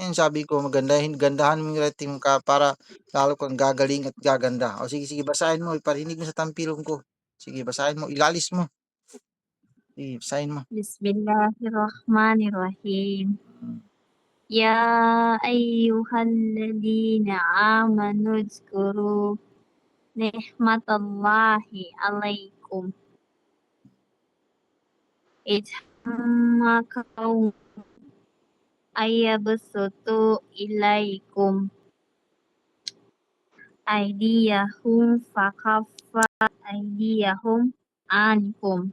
Yan sabi ko, gandahan mo yung writing ka para lalo kang gagaling at gaganda. O sige, basahin mo, iparinig mo sa tampilong ko. Sige, basahin mo, ilalis mo. Sige, basahin mo. Bismillahirrahmanirrahim. Ya ayyuhalladzina amanu dzkuru ni'matallahi 'alaikum. Idhamma qaum ayyabsutu ilaikum aydiyahum fakaffa aydiyahum ankum.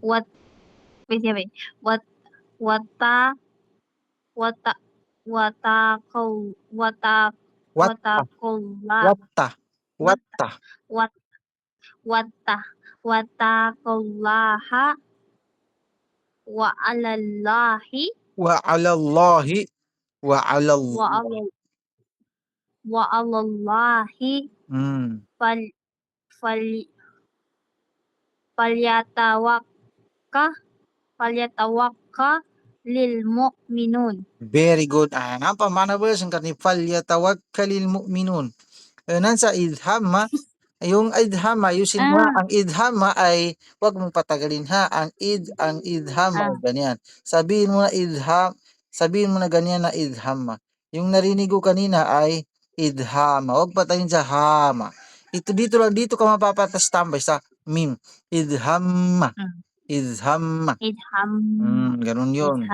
Wat wat wata wata wataqul wataqullah Watta. wattaqullaha wa 'alallahi Wa 'alallahi wa 'alallah. wa 'alallahi fal fal falyatawakka lil mu'minun. Very good. Apa mana verse ang kani falyatawakkalil mu'minun. Nansa idhamma, yung idhamma, ayusin mo ang idhamma ay wag mong patagalin ha. Ang idhamma ganyan. Sabihin mo na ganyan na idhamma. Yung narinig ko kanina ay idhama. Wag patayin sa hama. Dito ka mapapatas tambay sa mim. Idhamma. Ganun yun.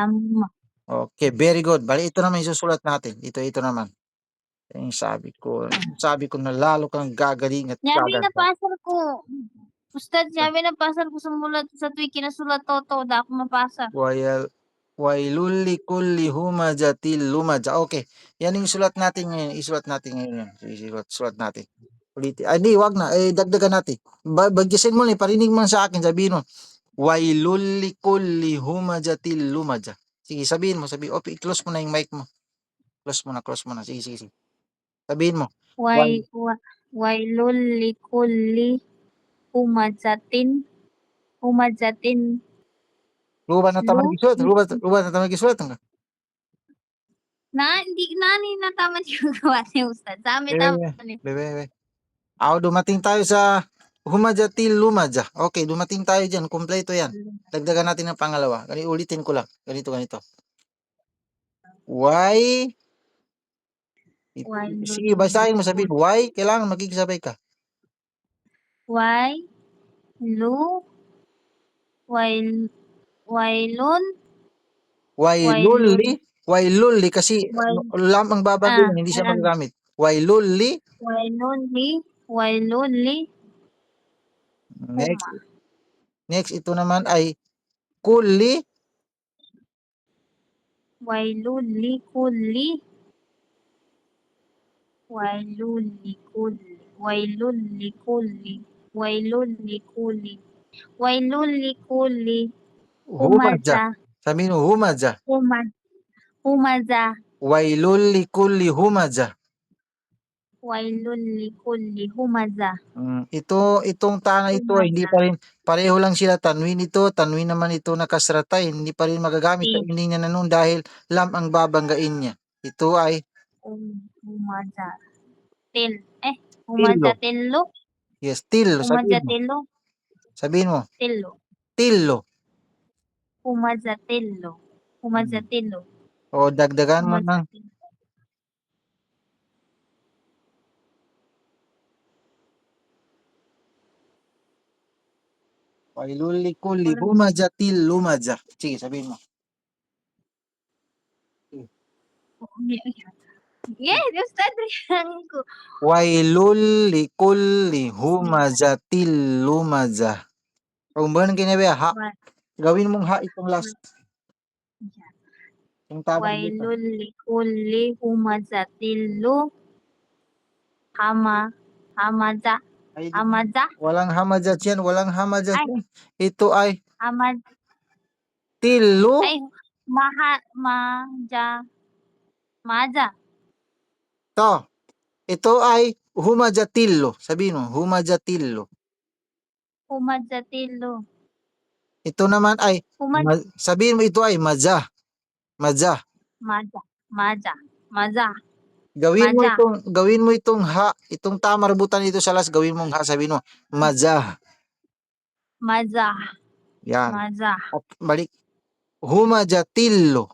Okay, very good. Bali, ito naman isusulat natin. Ito naman. Yung sabi ko na lalo kang gagaling at Sabi na gaganda. pasar ko. Ustad, sabi na pasar ko sumulat sa tuwi kinasulat toto. Da ako mapasa. Wailul likulli humazatil lumaza. Okay. Yan yung isulat natin ngayon. Isulat natin ngayon. Isulat natin. Ulitin. Hindi, wag na. Dagdagan natin. Bagyasin mo na, parinig mo sa akin. Sabihin mo. Wailul likulli humazatil lumaza. Sige, sabihin mo. Okay, close mo na yung mic mo. Close mo na. Sige. Sabihin mo. Wailul likulli humazatin. Luba na tama nagisulat ka. Hindi na tama yung gawa ni Ustad. Sa amin tama ni. Bebe. Dumating tayo sa humazatil lumaza. Okay, dumating tayo dyan. Kompleto yan. Dagdagan natin ng pangalawa. Ulitin ko lang. Ganito. Why? Sige, basahin mo, sabihin. Why? Kailangan magkikisabay ka. Wailun. Wailulli kasi lam ang babaguhin, hindi siya magagamit. Wailulli. Next, ito naman ay kulli. Wailulli kulli Humaza. Sabihin mo, humaza. Humaza. Wailulli kulli humaza. Itong tana ito ay hindi pa rin, pareho lang sila tanwin naman ito nakasratay, hindi pa rin magagamit sa ending niya na nun dahil lam ang babanggain niya. Ito ay humaza. Humaza tillo. Yes, tillo. Sabihin mo. Tillo. Humaza tillo. O dagdagan mo ng wailulli kulli humazatil lumaza. Sige, sabihin mo. Yes, Ustad. Wailulli kulli humazatil lumaza. Kung ba nang kinabaya, ha? Gawin mong ha itong last. Wailulli kulli humazatil hamaza. Walang hamazat yan. Ito ay tillo. Maja. Ito ay humazatillo. Sabihin mo, humazatillo. Ito naman ay, sabihin mo ito ay maza. Maza. Maza. Gawin mo Maza. itong ha, itong tama rebutan dito sa last, gawin mong ha, sabihin mo, mazah. Maza. Yan. Maza. At balik, humajatillo.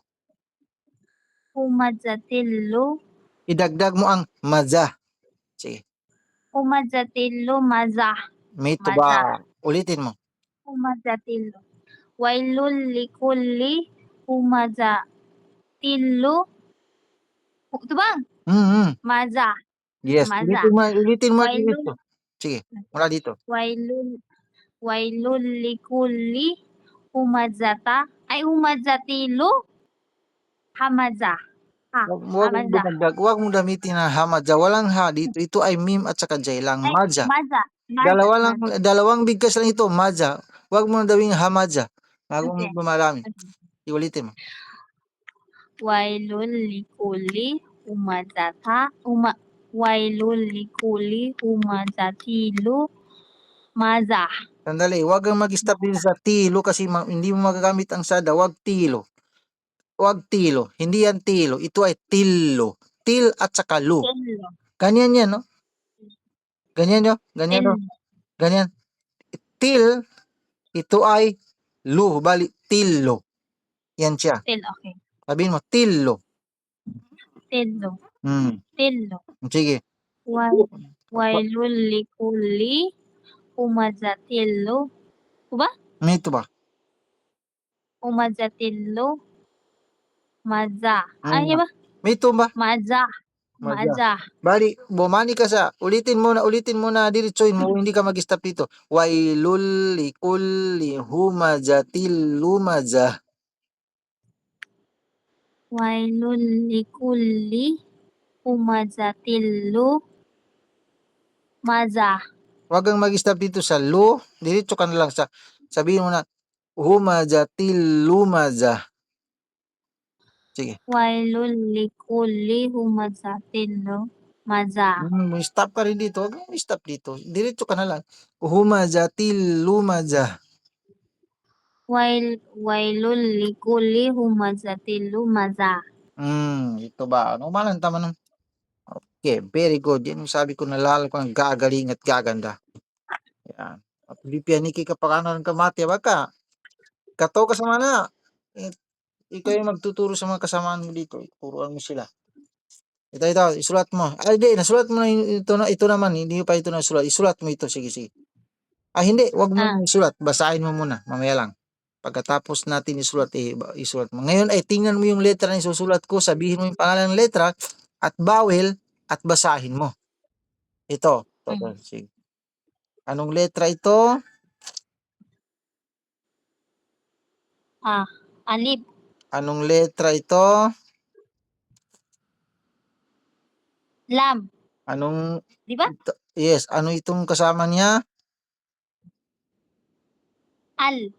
Umazatillo. Idagdag mo ang mazah. Sige. Umazatillo. Maza. Mito ba? Maza. Ulitin mo. Umazatillo. Wailul likulli humazatillu. Ito bang? Mm-hmm. Maza. Yes. Maza. Ulitin mo Wailul dito. Sige. Mula dito. wailul likulli humazatilu hamaza. Ha, hamaza. Wag mo gamitin na hamadja. Walang ha dito. Ito ay mim at saka jay lang. Ay, Madja. maza. Maza. Maza. Dalawang bigkas lang ito. Madja. Wag mo dawing hamadja. Bago mo Okay. bumarami. Iulitin mo. Wailul likulli wailul likulli humazatilu maza. Sandali. Wag kang mag-stop din sa tilo kasi hindi mo magagamit ang sada. Wag tilo. Wag tilo. Hindi yan tilo. Ito ay tillo. Til at saka lu. Tillo. Ganyan yan, no? Ganyan nyo? Ganyan, no? Tillo. Ganyan. Til, ito ay lu. Bali, tillo. Yan siya. Okay. Sabihin mo, tillo. Tillo. Hmm. Tillo. Sige. Wailul likulli humazatillu. Ba? Ito ba? Humazatillu maza. Ay, Hmm. ba? Ito ba? Maza. Maja. Maza. Bali, bumani ka sa, ulitin mo na, diretsoin mo, hindi ka mag-stop dito. Wailul likulli humazatil lumaza. Wailul likulli humazatillu maza. Huwag kang mag-stop dito sa lu, diretso ka na lang sa, sabihin mo na, humazatil lumaza. Sige. Wailul likulli humazatillu maza. Stop ka rin dito. Huwag mong stop dito. Diretso ka na lang. Humazatil lumaza. Wailul likulli humazatillu maza. Ito ba? Ano malang tama nun? Okay, very good. Yan yung sabi ko, nalala ko ang gagaling at gaganda. Yan. At bipianiki ka pa ka ng kamati. Wag ka. Kato ka sa mana. Ikaw yung magtuturo sa mga kasamaan mo dito. Turuan mo sila. Ito, isulat mo. Ay, hindi, nasulat mo na ito naman. Hindi pa ito nasulat. Isulat mo ito. Sige, sige. Hindi. Wag mo isulat. Basahin mo muna. Mamaya lang. Pagkatapos natin isulat, isulat mo. Ngayon ay tingnan mo yung letra na isusulat ko. Sabihin mo yung pangalan ng letra at bawel at basahin mo. Ito. Sige. Anong letra ito? Alif. Anong letra ito? Lam. Anong, Di ba? yes, ano itong kasama niya? Al.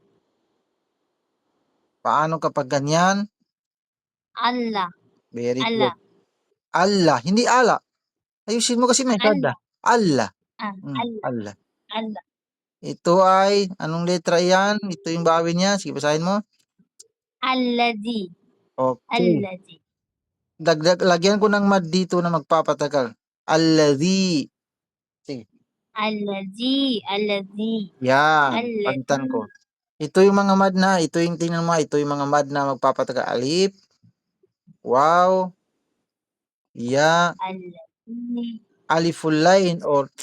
Paano kapag ganyan? Allah. Very Allah. good. Allah, hindi ala. Ayusin mo kasi may Allah. kada. Allah. Allah. Allah. Allah. Ito ay, anong letra yan? Ito yung bawin niya. Sige, basahin mo. Alladhi. Okay. Alladhi. Lagyan ko ng mad dito na magpapatagal. Alladhi. Sige. Alladhi. Alladhi. Yan. Palitan ko. Ito yung mga mad na. Ito yung tingnan mo. Ito yung mga mad na magpapatagal. Alif. Wow. Ya. Alladhi. Aliful line or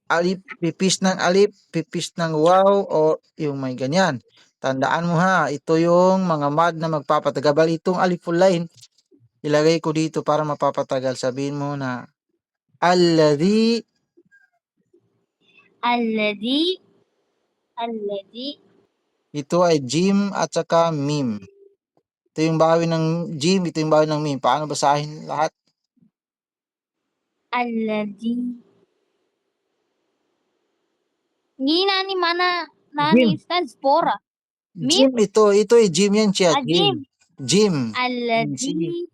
alif, pipis ng alif, pipis ng wow o yung may ganyan. Tandaan mo ha, ito yung mga mad na magpapatagal. Bali itong aliful line, ilagay ko dito para mapapatagal. Sabihin mo na alladhi. Alladhi. Alladhi. Ito ay jim at saka mim. Ito yung bawin ng jim, ito yung bawin ng mim. Paano basahin lahat? Alladhi. Nani Jim. stands pora. Jim ito ay jim yan siya. Jim. Jim.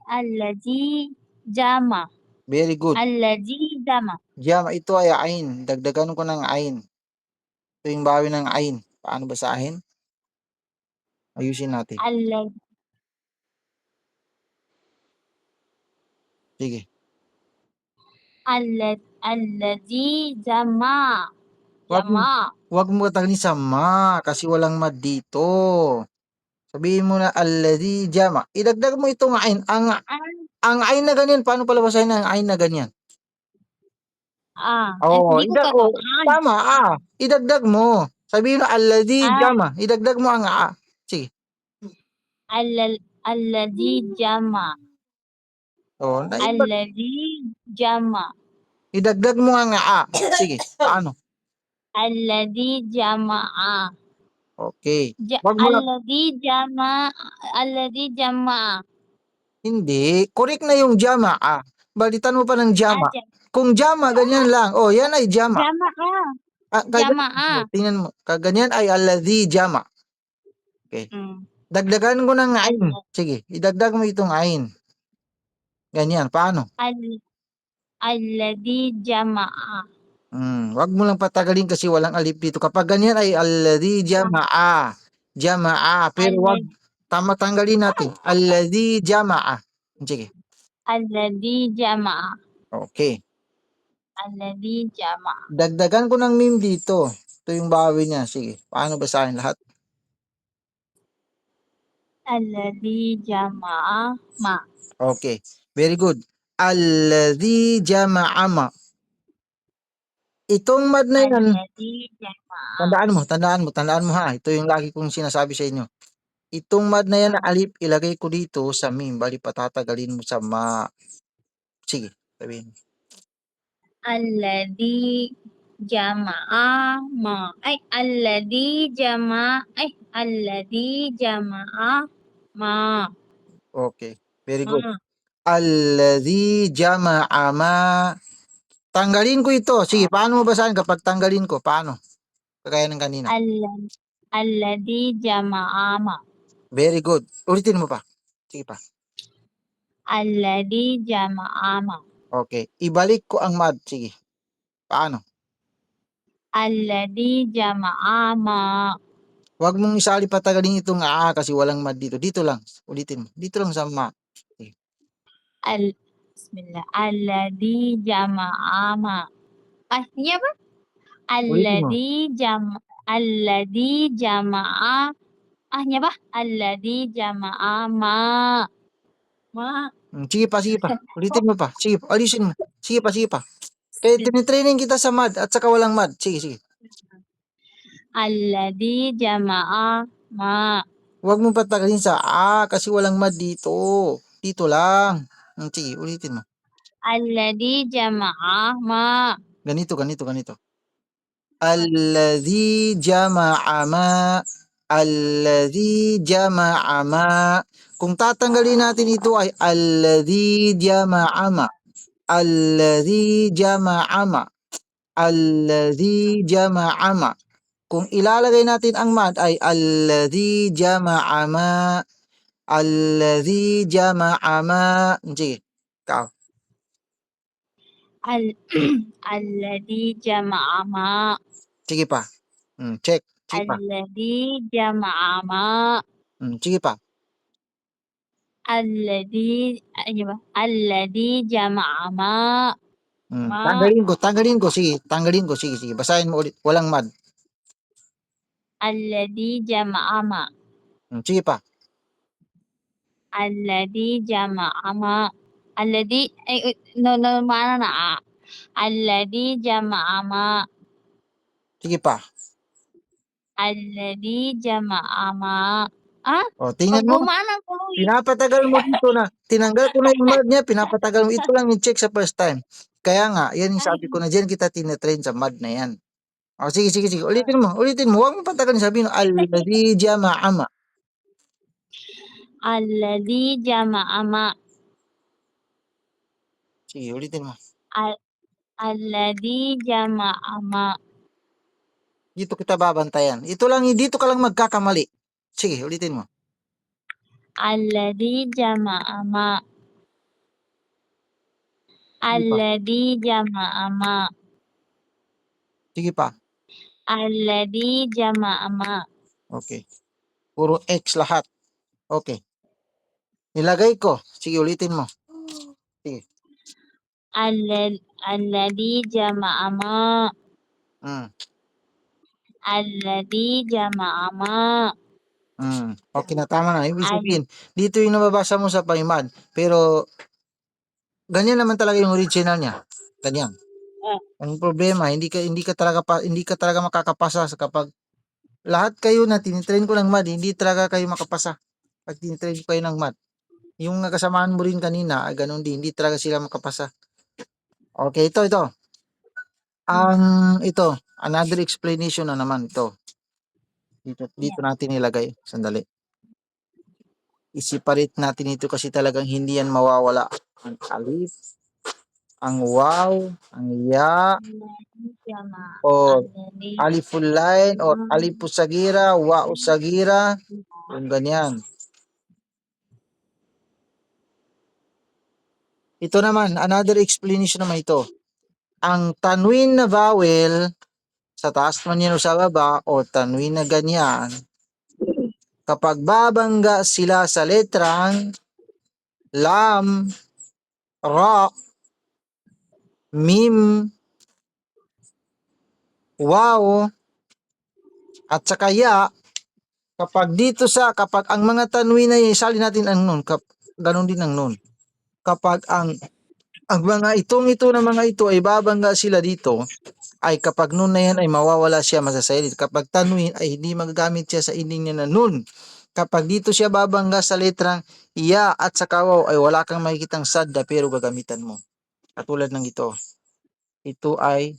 Alladhi jama. Very good. Alladhi jama. Jama, ito ay ain. Dagdagan ko ng ain. Ito yung bawin ng ain. Paano basahin? Ayusin natin. Sige. Alladhi jama. Wag mo Jama. wag mo patagalin sa ma kasi walang mad dito. Sabihin mo na alladhi jama. Idagdag mo itong ain. Ang ain na ganyan, paano palabasahin ang ain na ganyan? Oo, Hindi ko katawan. tama, idagdag mo. Sabihin mo alladhi Ah, jama. Idagdag mo ang Sige. alladhi jama. Oh, Alladhi jama. idagdag mo ang Sige, paano? Alladhi jama'a. Okay. Wag mo lang Alladhi jama'a. hindi, correct na yung jama, balitan mo pa ng jama. Jam Kung jama, ganyan lang. Oh, yan ay jama. jama'a. Kaganyan Jama'a. mo, tingnan mo. Kaganyan ay alladhi jama. Okay. Dagdagan ko ng ain. Sige, idagdag mo itong ain. Ganyan, paano? Alladhi jama'a. Wag mo lang patagalin kasi walang alif dito. Kapag ganyan ay alladhi jama'a. Jama'a. Pero wag tanggalin natin. Alladhi jama'a. Sige. Alladhi jama'a. Okay. Alladhi jama'a. Dagdagan ko ng meme dito. Ito yung bawi niya. Sige. Paano basahin lahat? Alladhi jama'a ma. Okay. Very good. Alladhi jama'a ma. Itong mad na yan, Alladhi jama'a. tandaan mo ha. Ito yung lagi kong sinasabi sa inyo. Itong mad na yan na alif, ilagay ko dito sa meme. Bali patatagalin mo sa ma. Sige, sabihin. Alladhi jama'a ma. Alladhi jama'a ma. Okay. Very good. Alladhi jama'a ma. Tanggalin ko ito. Sige, paano mo basahin kapag tanggalin ko? Paano? Kagaya ng kanina. Alladhi jama'a ma. Very good. Ulitin mo pa. Sige pa. Alladhi jama'a ma. Okay. Ibalik ko ang mad. Sige. Paano? Alladhi jama'a ma. Huwag mong isali patagalin itong kasi walang mad dito. Dito lang. Ulitin mo. Dito lang sa ma. Sige. Bismillah. Alladhi jama'a ma. Niya ba? Ulitin mo. Alladhi jama'a. Niya ba? Alladhi jama'a ma. Ma. Sige pa. Ulitin mo pa. Sige, alisin mo. Sige pa. Kaya tinitraining kita sa mad at saka walang mad. Sige. Alladhi jama'a ma. Huwag mong patagalin sa kasi walang mad dito. Dito lang. Sige, ulitin mo. Alladhi jama'a ma. Ganito. Alladhi jama'a ma. Alladhi jama'a ma. Kung tatanggalin natin ito ay alladhi jama'a ma. Alladhi jama'a ma. Alladhi jama'a ma. Kung ilalagay natin ang mad ay alladhi jama'a ma. Alladhi jama'a ma. Sige, ikaw. Alladhi jama'a ma. Sige pa. Check. Sige pa. Alladhi jama'a ma. Sige pa. Alladhi jama'a ma. Tanggalin ko. Sige. Basahin mo ulit. Walang mad. Alladhi jama'a ma. Sige pa. Alladhi jama'a ma. Mana na Alladhi jama'a ma. Sige pa. Alladhi jama'a ma. Tingnan mo. Pinapatagal mo dito na. Tinanggal ko na yung mad niya. Pinapatagal mo. Ito lang yung check sa first time. Kaya nga, yan yung sabi ko na dyan kita tinetrain sa mad na yan. Sige. Ulitin mo. Huwag mo patagalin. Sabihin mo, alladhi jama'a ma. Alladhi jama'a ma. Sige, ulitin mo. Alladhi jama'a ma. Dito kita babantayan. Dito ka lang magkakamali. Sige, ulitin mo. Alladhi jama'a ma. Alladhi jama'a ma. Sige pa. Alladhi jama'a ma. Okay. Puro X lahat. Okay. Nilagay ko. Sige, ulitin mo. Sige. Alladhi jama'a ma. Hmm. Alladhi jama'a ma. Okay na, tama na. Ibig Al sabihin, dito yung nababasa mo sa Paimad. Pero, ganyan naman talaga yung original niya. Ganyan. Ang problema, hindi ka talaga makakapasa kapag lahat kayo na tinitrain ko ng math, hindi talaga kayo makapasa. Pag tinitrain ko kayo ng math. Yung kasamaan mo rin kanina, ganun din, hindi talaga sila makapasa. Okay, ito. Ito, another explanation na naman ito. Dito natin ilagay. Sandali. I-separate natin ito kasi talagang hindi yan mawawala. Ang alif, ang waw, ang ya, Alladhi jama'a. or Alladhi aliful line, or alifus sagira, wa'us sagira, yung ganyan. Ito naman, another explanation naman ito. Ang tanwin na vowel, sa taas man yan o sa baba, o tanwin na ganyan, kapag babangga sila sa letrang lam, ra, mim, waw, at saka ya, kapag ang mga tanwin na yan, isali natin ang nun, ganun din ang nun. Kapag ang mga ito na mga ito ay babangga sila dito, ay kapag nun na yan ay mawawala siya masasalit. Kapag tanwin ay hindi magagamit siya sa ending niya na nun. Kapag dito siya babangga sa letrang iya at sa kawaw ay wala kang makikitang sadda pero gagamitan mo. Katulad ng ito. Ito ay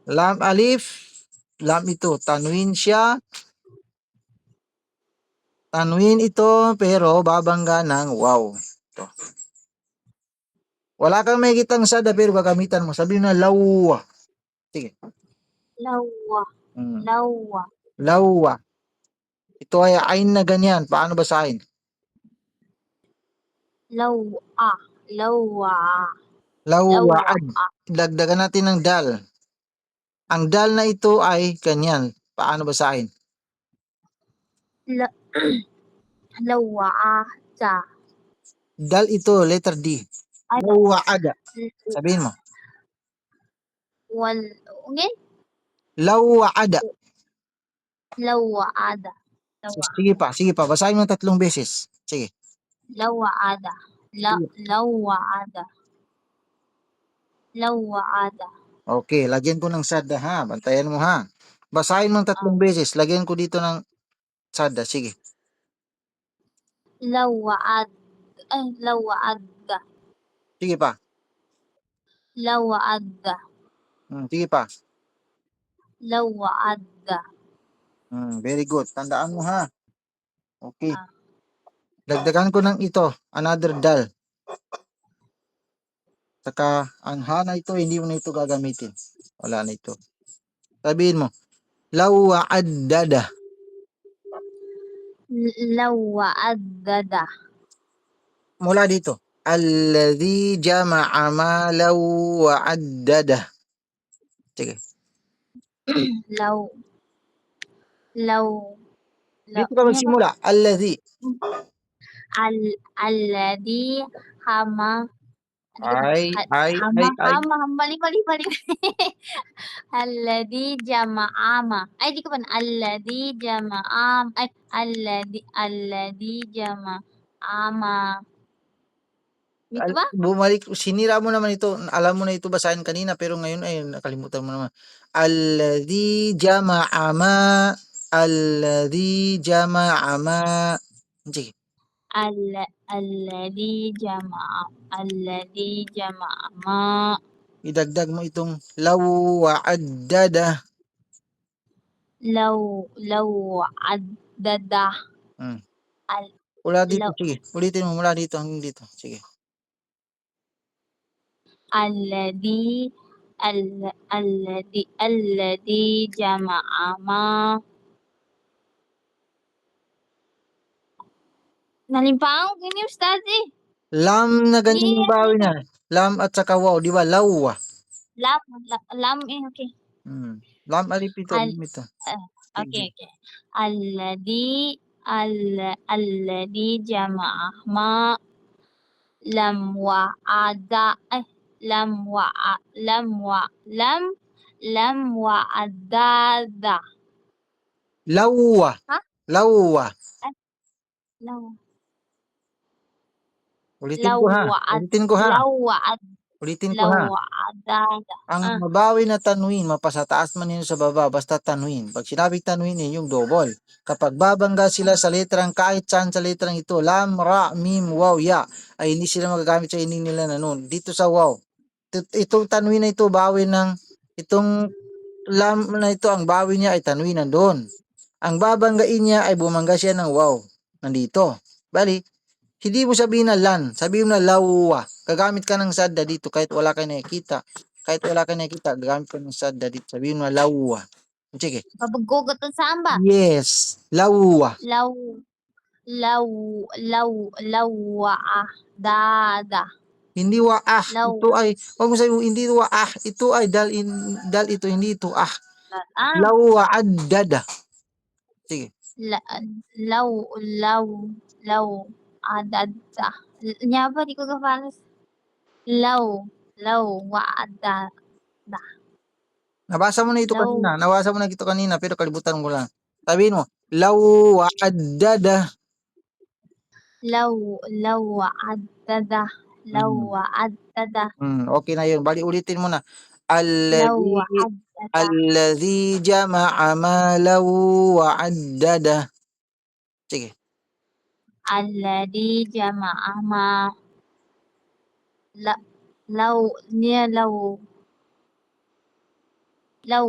lam alif, lam ito. Tanwin siya. Tanwin ito pero babangga ng wow. Ito. Wala kang makikitang sadda pero gagamitan mo. Sabihin na lawa. Sige. Lawa. Hmm. Lawa. Lawa. Ito ay ain na ganyan. Paano basahin? Lawa. Lawa. Lawaad. Dagdagan natin ng dal. Ang dal na ito ay ganyan. Paano basahin? La Lawa'ata. Dal ito, letter D. Ano? Lawaada. Sabihin mo. Okay? Lawaada. Lawa'ada. Sige pa. Basahin mo 3 beses. Sige. Lawa'ada. Lawa'ada. Lawa'ada. Okay, lagyan ko ng sadda ha. Bantayan mo ha. Basahin mo 3 beses. Lagyan ko dito ng sadda. Sige. Lawa'adda. Sige pa. Lawa'adda. Sige pa. Lawa'adda. Very good. Tandaan mo ha. Okay. Dagdagan ko ng ito. Another dal. Saka ang ha na ito, hindi mo na ito gagamitin. Wala na ito. Sabihin mo. Lawa'addada. Lawa'addada. Mula dito. Alladhi jama'a malaw wa'addada. Sige. Dito ka magsimula. Alladhi. Alladhi hama. Ay. Balik. Alladhi jama'ama. Ay, di ko pa na. Alladhi jama'am. Ay, alladhi jama'ama. Dito ba? Bumalik. Sinira mo naman ito. Alam mo na ito basahin kanina pero ngayon ay nakalimutan mo naman. Alladhi jama'ama. Alladhi jama'ama. Sige. Alladhi jama'ama. Idagdag mo itong law wa'addada. Lawa'addada. Mula dito, sige. Ulitin mo mula dito hanggang dito. Sige. Alladhi jama'ama. Nalimpang ini Ustaz eh. Lam na ganyan yung bawi niya. Lam at saka waw, di ba? Lawa. Lam okay. Lam alif ito. Okay. Alladhi jama'ah ma. lam wa'ada lam wa'adada. Lawwa. Ha? Lawwa. Ay, law Ulitin ko ha. Ulitin ko ha. lawa'ad Ulitin ko ha. lawa'adada. Ang mabawi na tanwin, mapasataas man yun sa baba, basta tanwin. Pag sinabing tanwin, yung double. Kapag babangga sila sa letrang, kahit saan sa letrang ito, lam, ra, mim, waw, ya, ay hindi sila magagamit sa ining nila na nun. Dito sa waw. Itong tanwin na ito, bawi ng, itong lam na ito, ang bawi niya ay tanwin na doon. Ang babanggain niya ay bumangga siya ng waw. Nandito. Bali, hindi mo sabihin na lan, sabihin mo na lawa. Gagamit ka ng sadda dito kahit wala kayo nakikita. Kahit wala kayo nakikita, gagamit ka ng sadda dito. Sabihin mo na lawa. Sige. Pabagugot ang samba. Yes, lawa. Law lawa'adada. Hindi wa ah. Law Ito ay, wag mo sabihin hindi wa ah. Ito ay dal ito, hindi ito ah. Lawa addada. Sige. la, law law adada. Nya ba di ko kapalas. Law wa'ada. Nabasa mo na ito Law kanina. Nabasa mo na ito kanina, pero kalibutan ko lang. Sabihin mo, lawa addada. law wa'adada. Law wa'adada. Okay na yun. Bali, ulitin mo na. Law Alladhi, wa'adada. alladhi jama'a malahu wa addada. Sige. Alladhi jama'a ma law niya law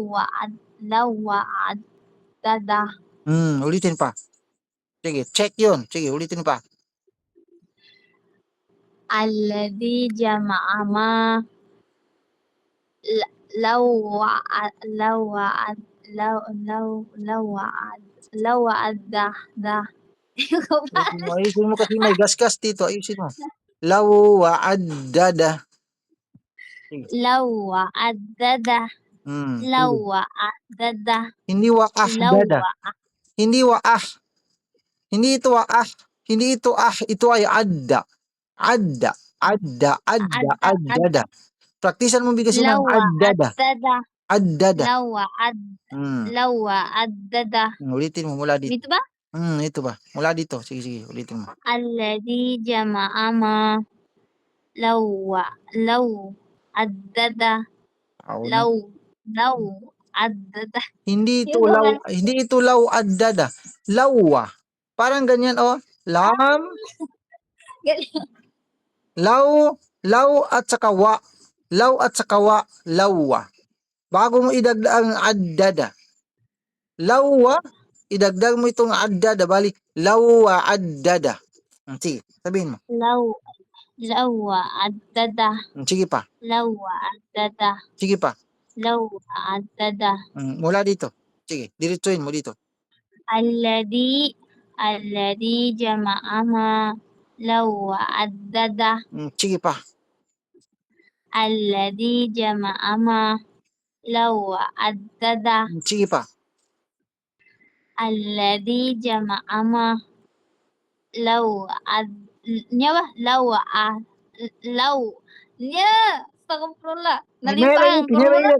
wa'adada. Ulitin pa. Sige, check yun. Sige, ulitin pa. Alladhi jama'a ma law wa'ad law wa'ad law wa'adda. Ayusin mo kasi may gasgas dito. Ayusin mo. Lahu wa addada. Sige. Law wa'addada. Law Sige. wa'addada. Hindi wa Law ahdada. Hindi wa ah. Hindi ito wa ah. Hindi ito ah. Ito ay adda. Adda. Adda. Adda. Addada. Praktisan mo bigasin ng addada. wa'addada. Addada. Law wa'addada. Ulitin mo mula dito. Dito ba? Ito ba? Mula dito. Sige, sige. Ulitin mo. Alladhi jama'a ma law addada. Law addada. Hindi ito Yung law, mga- hindi ito law addada. Lawa. Parang ganyan oh. Lam, law at saka wa. Law at saka wa, lawa. Bago mo idagdag ang addada. Lawa, idagdag mo itong addada. Bali, lawa addada. Sige, sabihin mo. Law wa'addada. Sige pa. Law wa'addada. Sige pa. Law wa'addada. Mula dito. Sige, diretsuhin mo dito. Alladhi jama'a ma law wa'addada. Sige pa. Alladhi jama'a ma law wa'addada. Sige pa. Alladhi jama'a ma law nya ba? Law nya astagfirullah. Nalimpaan ko muna.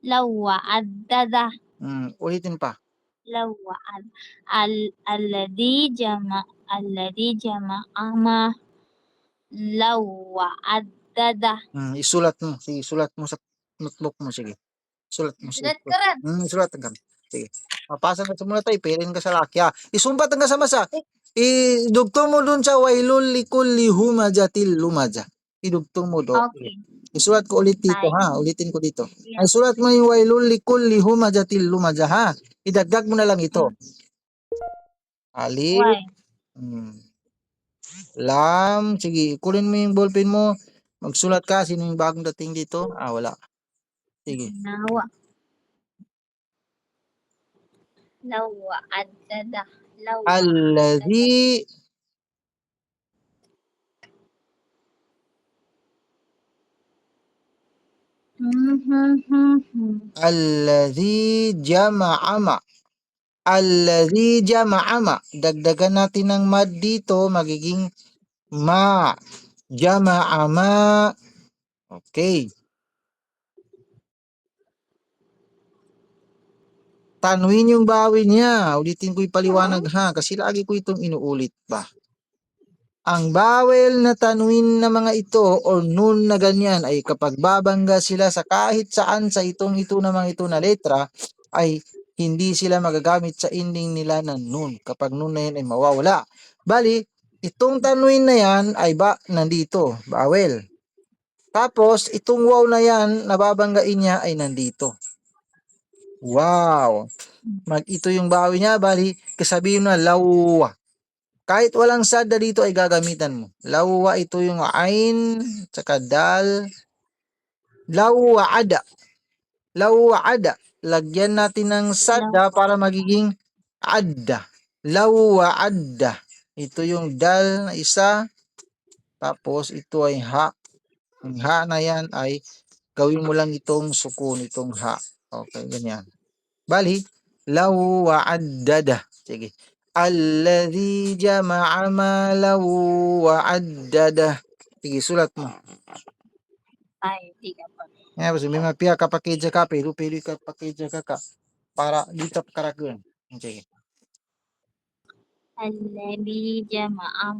Law wa'addada. Ulitin pa. Law alladhi jama'a ma law wa'addada. Isulat mo. Sige, sulat mo sa notebook mo. Sige. Sulat mo. Sulat ka rin. Sulat ka. Sige. Mapasa ka sa muna tayo. Pirin ka sa lakya. Isumpat ka sa masa. Idugtong mo dun sa wailul likulli humajatil lumaja. Idugtong mo doon. Okay. Isulat ko ulit dito ha. Ulitin ko dito. Ay sulat mo yung wailul likulli humajatil lumaja ha. Idagdag mo na lang ito. Alif. Why? Lam. Sige. Kunin mo yung ballpen mo. Magsulat ka. Sino yung bagong dating dito? Wala. Sige. Law wa'addada. Alladhi alladhi jama'a ma. Alladhi jama'a ma. Dagdagan natin ng mad dito, magiging ma. Jama'a ma. Okay. Tanwin yung bawin niya. Ulitin ko yung paliwanag ha, kasi lagi ko itong inuulit ba. Ang bawel na tanwin na mga ito or nun na ganyan ay kapag babangga sila sa kahit saan sa ito na mga ito na letra ay hindi sila magagamit sa ending nila ng nun. Kapag nun na yan ay mawawala. Bali, itong tanwin na yan ay nandito, bawel. Tapos, itong wow na yan, nababanggain niya ay nandito. Wow! Ito yung bawi niya, bali, kasabihin na lawa. Kahit walang sada dito ay gagamitan mo. Lawa, ito yung ain, tsaka dal. Lawaada. Lawaada. Lagyan natin ng sada para magiging adda. Lawaada. Ito yung dal na isa. Tapos ito ay ha. Ang ha na yan ay gawin mo lang itong sukun, itong ha. Okay, ganyan. Bali, lawaadada. Sige. Alladhi jama'a malahu wa'addada. Sige, sulat mo. Ay, di ka pa. Nga, basta may mapia ka pakeja ka, pero ka pakeja ka para dito karagun. Sige. Alladhi jama'a